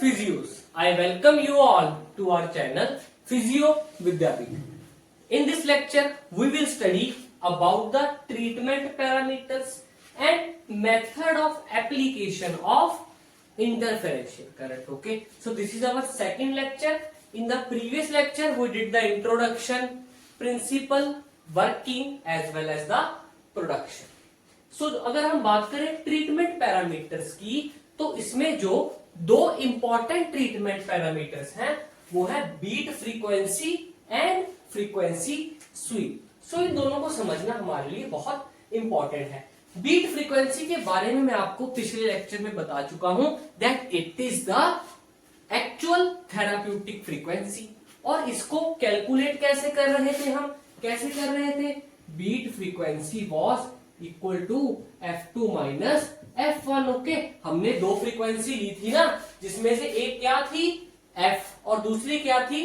physios, I welcome you all to our channel Physio Vidyapeeth. In this lecture, we will study about the treatment parameters and method of application of interferential current. Okay, so this is our second lecture. In the previous lecture, we did the introduction, principle, working as well as the production. So अगर हम बात करें treatment parameters की, तो इसमें जो दो important treatment parameters हैं वो है beat frequency and frequency sweep. So इन दोनों को समझना हमारे लिए बहुत इंपॉर्टेंट है. बीट फ्रीक्वेंसी के बारे में मैं आपको पिछले लेक्चर में बता चुका हूं that it is the actual therapeutic frequency. और इसको कैलकुलेट कैसे कर रहे थे हम, कैसे कर रहे थे, beat frequency was equal to F2 minus F1. Okay, हमने दो फ्रीक्वेंसी ली थी ना, जिसमें से एक क्या थी F और दूसरी क्या थी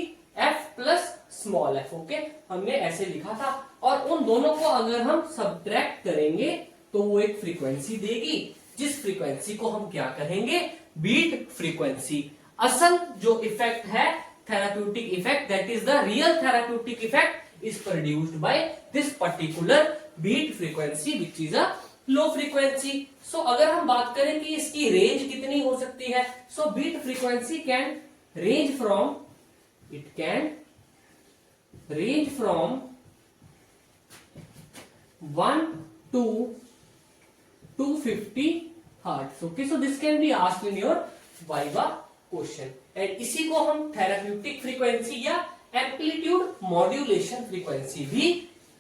F plus small f. Okay, हमने ऐसे लिखा था और उन दोनों को अगर हम सब्ट्रैक्ट करेंगे तो वो एक फ्रीक्वेंसी देगी, जिस फ्रीक्वेंसी को हम क्या कहेंगे, बीट फ्रीक्वेंसी. असल जो इफेक्ट है therapeutic effect, that is the real therapeutic effect is produced by this particular beat frequency which is a low frequency. So अगर हम बात करें कि इसकी रेंज कितनी हो सकती है, so beat frequency can range from, it can range from 1 to 250 hertz. Okay, so this can be asked in your viva question. And इसी को हम थेराप्यूटिक फ्रीक्वेंसी या एम्पलीट्यूड मॉड्यूलेशन फ्रीक्वेंसी भी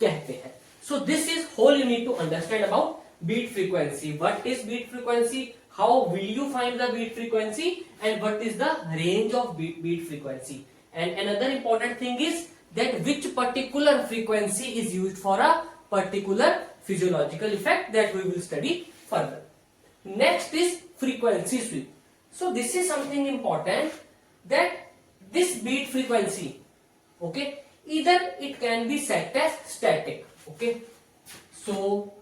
कहते हैं. So this is whole you need to understand about beat frequency. What is beat frequency? How will you find the beat frequency? And what is the range of beat frequency? And another important thing is that which particular frequency is used for a particular physiological effect that we will study further. Next is frequency sweep. So this is something important that this beat frequency, okay, either it can be set as static. Okay, so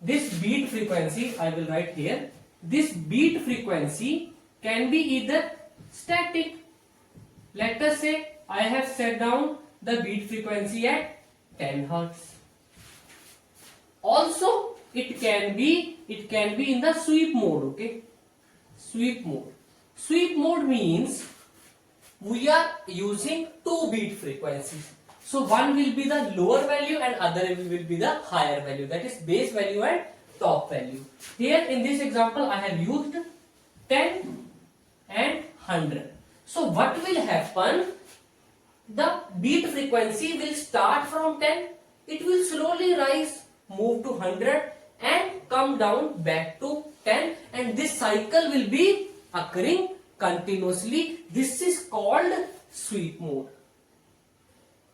this beat frequency, I will write here, this beat frequency can be either static. Let us say I have set down the beat frequency at 10 hertz. Also it can be in the sweep mode. Okay, sweep mode. Sweep mode means we are using two beat frequencies. So one will be the lower value and other will be the higher value, that is base value and top value. Here in this example I have used 10 and 100. So what will happen, the beat frequency will start from 10, it will slowly rise, move to 100 and come down back to 10, and this cycle will be occurring continuously. This is called sweep mode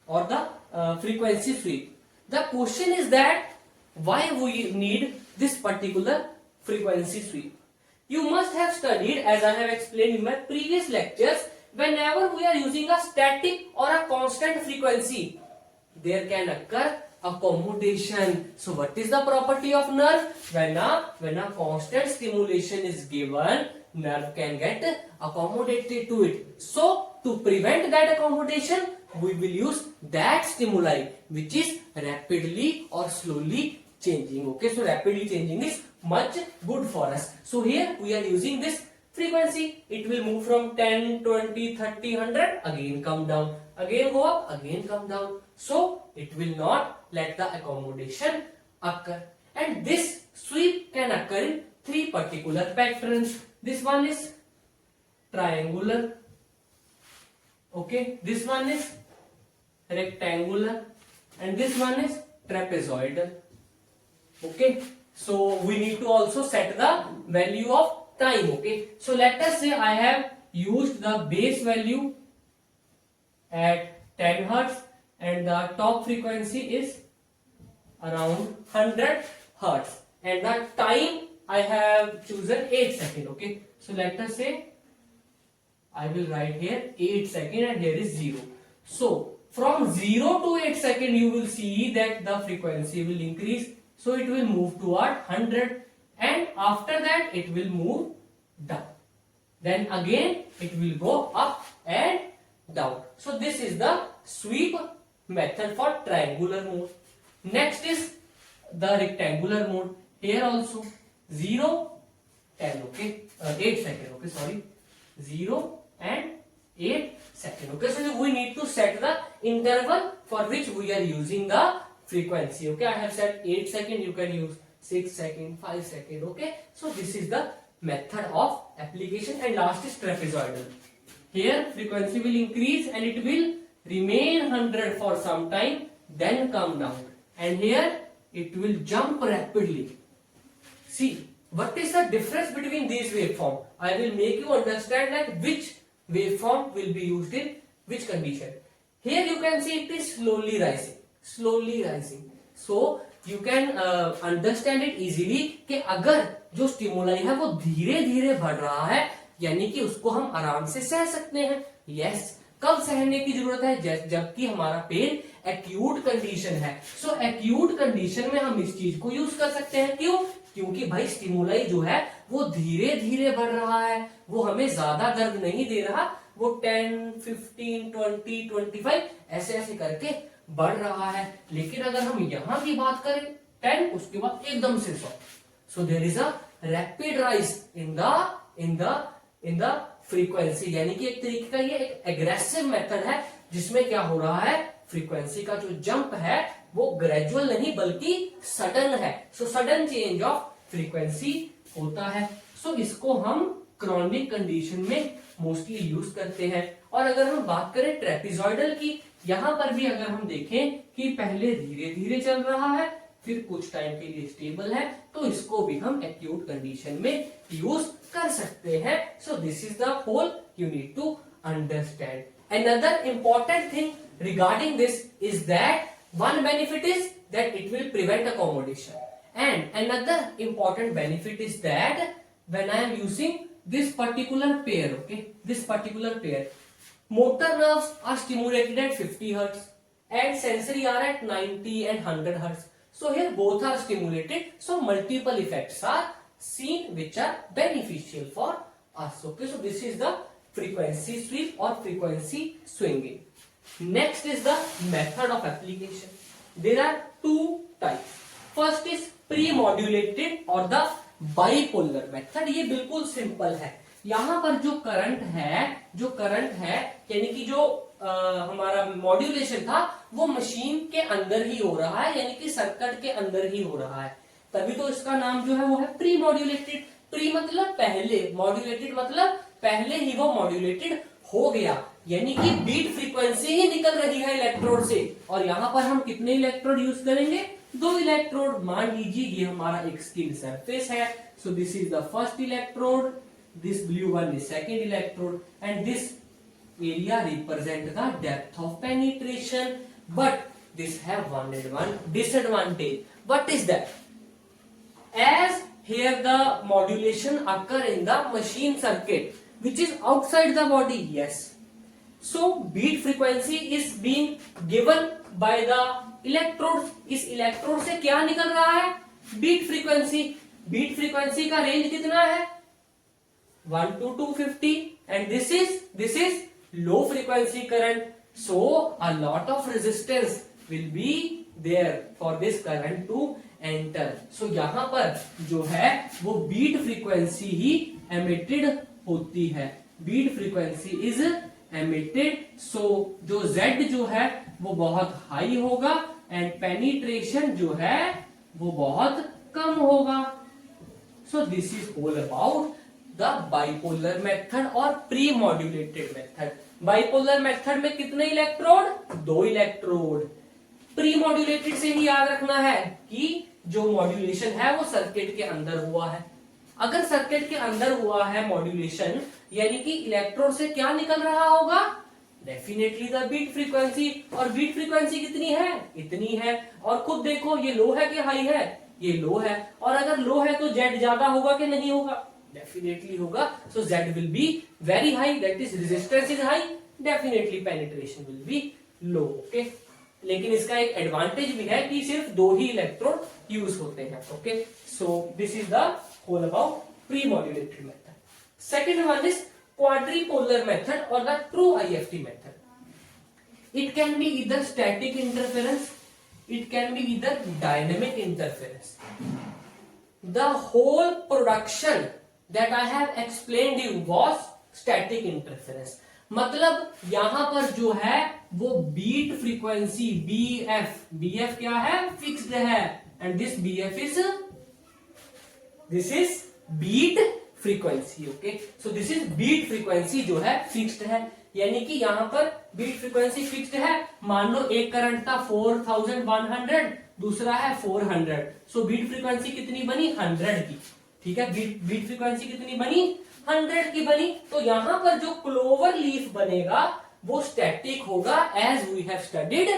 or the frequency sweep. The question is that why we need this particular frequency sweep. You must have studied, as I have explained in my previous lectures, whenever we are using a static or a constant frequency, there can occur accommodation. So what is the property of nerve? When a constant stimulation is given, nerve can get accommodated to it. So to prevent that accommodation, we will use that stimuli which is rapidly or slowly changing. Okay, so rapidly changing is much good for us. So here we are using this frequency. It will move from 10, 20, 30, 100, again come down, again go up, again come down. So it will not let the accommodation occur. And this sweep can occur in three particular patterns. This one is triangular. Okay, this one is rectangular and this one is trapezoidal. Okay, so we need to also set the value of time. Okay, so let us say I have used the base value at 10 hertz and the top frequency is around 100 hertz and the time I have chosen 8 seconds. Okay, so let us say I will write here 8 seconds and here is 0. So from 0 to 8 seconds you will see that the frequency will increase. So it will move toward 100 and after that it will move down. then again it will go up and down. So this is the sweep method for triangular mode. Next is the rectangular mode. Here also 0, 10, okay, 8 second, okay, sorry, 0 and 8 second, okay. So we need to set the interval for which we are using the frequency, okay. I have set 8 second, you can use 6 second, 5 second, okay. So this is the method of application. And last is trapezoidal. Here frequency will increase and it will remain 100 for some time, then come down, and here it will jump rapidly. See, what is the difference between these waveform? I will make you understand like which waveform will be used in which condition. Here you can see it is slowly rising, slowly rising. So you can understand it easily कि अगर जो stimuli है वो धीरे धीरे बढ़ रहा है, यानी कि उसको हम आराम से सह सकते हैं. यस, कब सहने की जरूरत है? जबकि हमारा पेन एक्यूट कंडीशन है. सो एक्यूट कंडीशन में हम इस चीज को यूज कर सकते हैं. क्यों? क्योंकि भाई स्टिमुलाई जो है वो धीरे धीरे बढ़ रहा है, वो हमें ज्यादा दर्द नहीं दे रहा, वो 10, 15, 20, 25 ऐसे ऐसे करके बढ़ रहा है. लेकिन अगर हम यहां की बात करें 10, उसके बाद एकदम से 100. So there is a rapid rise in the frequency, यानी कि एक तरीके का ये एक एग्रेसिव मेथड है जिसमें क्या हो रहा है, फ्रीक्वेंसी का जो जंप है वो ग्रेजुअल नहीं बल्कि सडन है. So sudden change of frequency होता है. सो इसको हम क्रॉनिक कंडीशन में मोस्टली यूज करते हैं. और अगर हम बात करें ट्रेपेजॉइडल की, यहां पर भी अगर हम देखें कि पहले धीरे धीरे चल रहा है, फिर कुछ टाइम के लिए स्टेबल है, तो इसको भी हम एक्यूट कंडीशन में यूज कर सकते हैं. So this is the whole you need to understand. Another important thing regarding this is that one benefit is that it will prevent accommodation, and another important benefit is that when I am using this particular pair, okay, this particular pair, motor nerves are stimulated at 50 hertz and sensory are at 90 and 100 hertz. So here both are stimulated, so multiple effects are seen which are beneficial for us. Okay, so this is the frequency sweep or frequency swinging. Next is the method of application. There are two types. First is pre-modulated or the bipolar method. ये बिल्कुल simple है. यहाँ पर जो current है यानी कि जो हमारा मॉड्यूलेशन था वो मशीन के अंदर ही हो रहा है, यानी कि सर्किट के अंदर ही हो रहा है, तभी तो इसका नाम जो है वो है प्री मॉड्यूलेटेड. प्री मतलब पहले, मॉड्यूलेटेड मतलब पहले ही वो मॉड्यूलेटेड हो गया, यानी कि बीट फ्रीक्वेंसी ही निकल रही है इलेक्ट्रोड से. और यहाँ पर हम कितने इलेक्ट्रोड यूज करेंगे? 2 इलेक्ट्रोड. मान लीजिए ये हमारा एक स्किन सरफेस है. सो this is the first electrode, this blue one is second electrode, and this area represent the depth of penetration. But this have one disadvantage. What is that? As here the modulation occur in the machine circuit which is outside the body. Yes, so beat frequency is being given by the electrodes. इस electrode से क्या निकल रहा है? Beat frequency. Beat frequency का range कितना है? 1 to 250, and this is low frequency current, so a lot of resistance will be there for this current to enter. So यहाँ पर जो है वो बीट फ्रीक्वेंसी ही emitted होती है. Beat frequency is emitted, so जो Z जो है वो बहुत हाई होगा and penetration जो है वो बहुत कम होगा. So this is all about the bipolar method और pre-modulated method. Bipolar method में कितने इलेक्ट्रोड? 2 इलेक्ट्रोड. Pre-modulated से ही याद रखना है कि जो मॉड्यूलेशन है वो सर्किट के अंदर हुआ है. अगर सर्किट के अंदर हुआ है मॉड्यूलेशन, यानी कि इलेक्ट्रोड से क्या निकल रहा होगा? Definitely the beat frequency. और बीट फ्रीक्वेंसी कितनी है? इतनी है. और खुद देखो ये लो है कि हाई है? ये लो है. और अगर लो है तो जेड ज्यादा होगा कि नहीं होगा? डेफिनेटली होगा. सो Z will be very high, that is resistance is high, definitely penetration will be low. Okay, लेकिन इसका एक एडवांटेज भी है कि सिर्फ 2 ही इलेक्ट्रोड यूज होते हैं. Okay, so this is the whole about pre modulated method. Second one is quadripolar method or the true IFT method. It can be either static interference, it can be either dynamic interference. The whole production that I have explained you was static interference. मतलब यहां पर जो है वो beat frequency BF क्या है, fixed है, and this BF is beat frequency. Okay, so this is beat frequency जो है फिक्स्ड है, यानी कि यहां पर बीट फ्रीक्वेंसी फिक्स्ड है. मान लो एक करंट था 4100, दूसरा है 400, सो बीट फ्रीक्वेंसी कितनी बनी, 100 की. ठीक है, बीट फ्रीक्वेंसी कितनी बनी, 100 की बनी. तो यहां पर जो क्लोवर लीफ बनेगा वो स्टैटिक होगा, as we have studied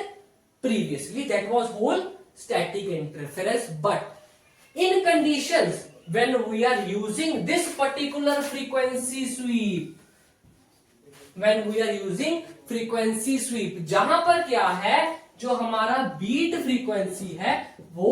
previously, that was whole static interference. But in conditions when we are using this particular frequency sweep, when we are using frequency sweep, जहां पर क्या है, जो हमारा बीट फ्रीक्वेंसी है वो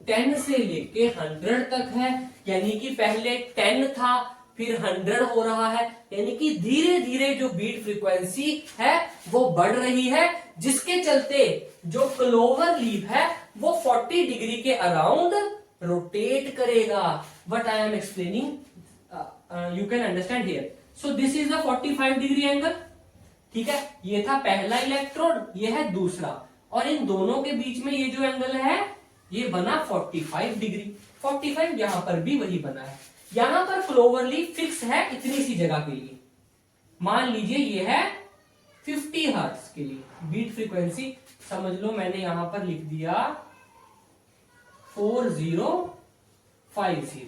10 से लेके 100 तक है, यानी कि पहले 10 था फिर 100 हो रहा है, यानी कि धीरे धीरे जो बीट फ्रीक्वेंसी है वो बढ़ रही है, जिसके चलते जो क्लोवर लीफ है वो 40 डिग्री के अराउंड रोटेट करेगा. What I am explaining, you can understand here. So this is the 45 degree angle. ठीक है, ये था पहला इलेक्ट्रोड, ये है दूसरा, और इन दोनों के बीच में ये जो एंगल है ये बना 45 डिग्री. 45 यहां पर भी वही बना है. यहां पर क्लोवरली फिक्स है इतनी सी जगह के लिए. मान लीजिए ये है 50 हर्ट्ज के लिए बीट फ्रीक्वेंसी. समझ लो मैंने यहां पर लिख दिया 4050,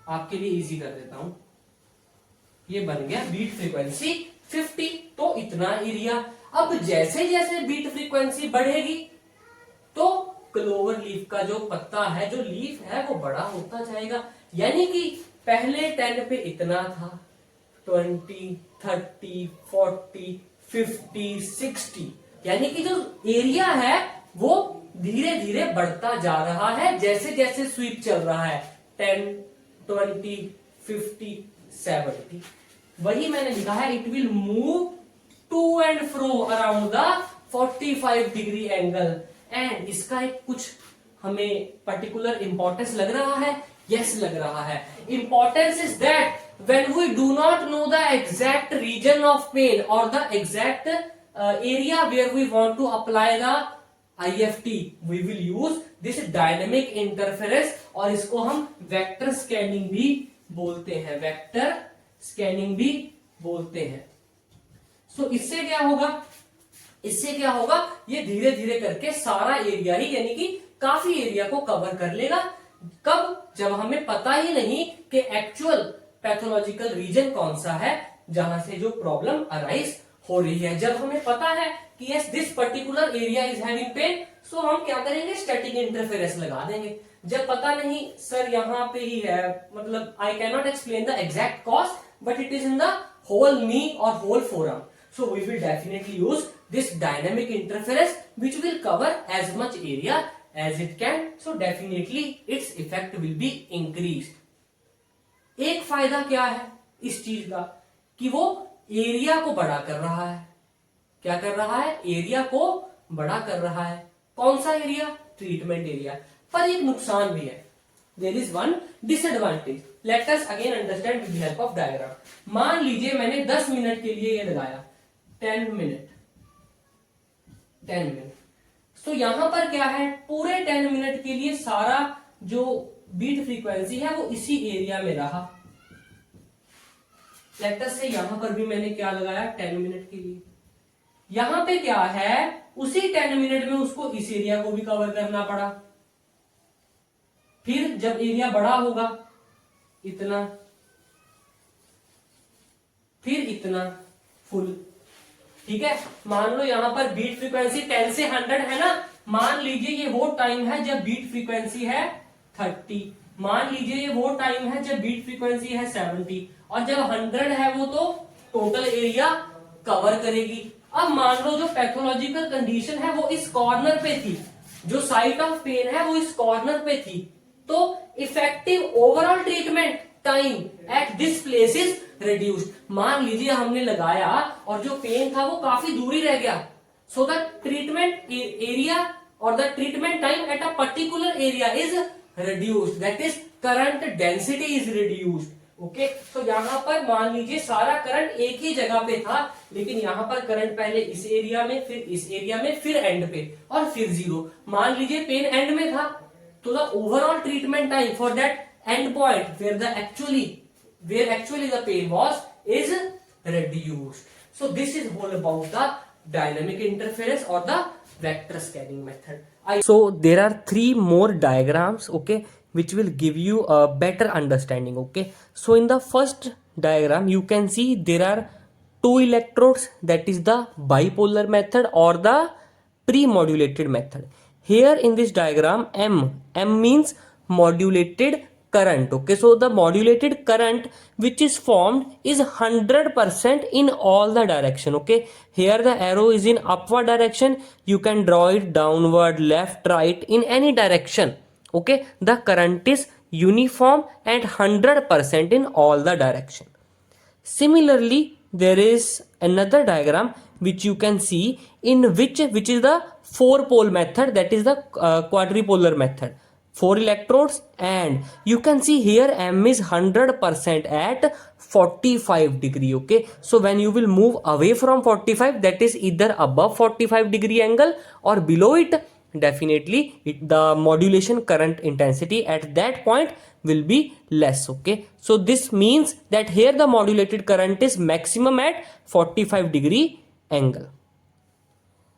आपके लिए इजी कर देता हूं. ये बन गया बीट फ्रीक्वेंसी 50. तो इतना एरिया. अब जैसे जैसे बीट फ्रीक्वेंसी बढ़ेगी तो क्लोवर लीफ का जो पत्ता है, जो लीफ है, वो बड़ा होता जाएगा. यानी कि पहले 10 पे इतना था, 20, 30, 40, 50, 60, यानी कि जो एरिया है वो धीरे धीरे बढ़ता जा रहा है जैसे जैसे स्वीप चल रहा है. 10, 20, 50, 70. वही मैंने लिखा है, it will move to and fro around the 45 degree angle. And इसका एक कुछ हमें पर्टिकुलर इंपॉर्टेंस लग रहा है. यस, लग रहा है. Importance is that when we do not know the exact reason of pain और the exact area where we want to apply the IFT, we will use this dynamic interference, और इसको हम वेक्टर स्कैनिंग भी बोलते हैं, vector scanning भी बोलते हैं. सो इससे क्या होगा, इससे क्या होगा, ये धीरे धीरे करके सारा एरिया ही, यानी कि काफी एरिया को कवर कर लेगा. कब, जब हमें पता ही नहीं कि एक्चुअल पैथोलॉजिकल रीजन कौन सा है जहां से जो प्रॉब्लम अराइज हो रही है. जब हमें पता है कि yes this particular area is having pain, so हम क्या करेंगे, स्टैटिक इंटरफेरेंस लगा देंगे. जब पता नहीं सर यहाँ पे ही है, मतलब I can not explain the exact cause, but it is in the whole knee और whole forearm, so we will definitely use this dynamic interference which will cover as much area as it can. So definitely its effect will be increase. एक फायदा क्या है इस चीज का, कि वो एरिया को बड़ा कर रहा है. क्या कर रहा है, एरिया को बड़ा कर रहा है. कौन सा एरिया, ट्रीटमेंट एरिया. पर एक नुकसान भी है. There is one disadvantage. Let us again understand with the help of diagram. मान लीजिए मैंने 10 मिनट के लिए ये लगाया, 10 मिनट. तो यहां पर क्या है, पूरे 10 मिनट के लिए सारा जो बीट फ्रीक्वेंसी है वो इसी एरिया में रहा. लेट अस से यहां पर भी मैंने क्या लगाया, 10 मिनट के लिए. यहां पे क्या है, उसी 10 मिनट में उसको इस एरिया को भी कवर करना पड़ा. फिर जब एरिया बड़ा होगा, इतना, फिर इतना फुल. ठीक है, मान लो यहां पर बीट फ्रीक्वेंसी 10 से 100 है ना. मान लीजिए ये वो टाइम है जब बीट फ्रीक्वेंसी है 30. मान लीजिए ये वो टाइम है जब बीट फ्रीक्वेंसी है 70, और जब 100 है वो तो टोटल एरिया कवर करेगी. अब मान लो जो पैथोलॉजिकल कंडीशन है वो इस कॉर्नर पे थी, जो साइट ऑफ पेन है वो इस कॉर्नर पे थी, तो effective overall treatment time at this place is reduced. मान लीजिए हमने लगाया और जो पेन था वो काफी दूरी रह गया. सो द ट्रीटमेंट एरिया और the treatment time at a particular area is reduced. That is current density is reduced. Okay, तो यहां पर मान लीजिए सारा करंट एक ही जगह पे था, लेकिन यहां पर करंट पहले इस एरिया में, फिर इस एरिया में, फिर एंड पे और फिर जीरो. मान लीजिए पेन एंड में था, तो the overall treatment time for that and point where actually the pain was is reduced. So this is all about the dynamic interference or the vector scanning method. So there are three more diagrams, okay, which will give you a better understanding. Okay, so in the first diagram you can see there are two electrodes, that is the bipolar method or the pre-modulated method. Here in this diagram M means modulated current. Okay, so the modulated current which is formed is 100% in all the direction. Okay, here the arrow is in upward direction, you can draw it downward, left, right, in any direction. Okay, the current is uniform and 100% in all the direction. Similarly, there is another diagram which you can see in which is the four pole method, that is the quadrupolar method. Four electrodes, and you can see here M is 100% at 45 degree. Okay, so when you will move away from 45, that is either above 45 degree angle or below it, definitely the modulation current intensity at that point will be less. Okay, so this means that here the modulated current is maximum at 45 degree angle.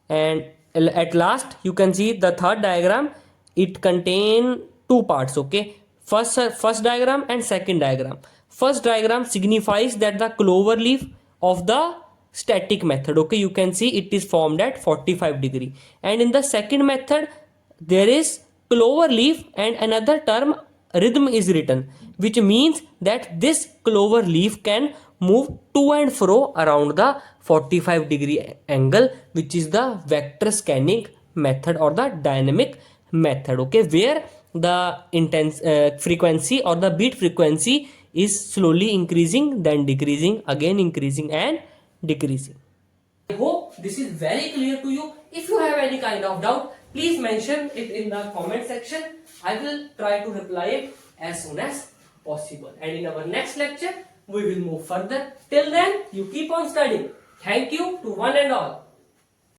And at last you can see the third diagram, it contain two parts. Okay, first diagram and second diagram. First diagram signifies that the clover leaf of the static method. Okay, you can see it is formed at 45 degree, and in the second method there is clover leaf and another term rhythm is written, which means that this clover leaf can move to and fro around the 45 degree angle, which is the vector scanning method or the dynamic method. Okay, where the intense frequency or the beat frequency is slowly increasing, then decreasing, again increasing and decreasing. I hope this is very clear to you. If you have any kind of doubt, please mention it in the comment section. I will try to reply it as soon as possible. And in our next lecture, we will move further. Till then, you keep on studying. Thank you to one and all.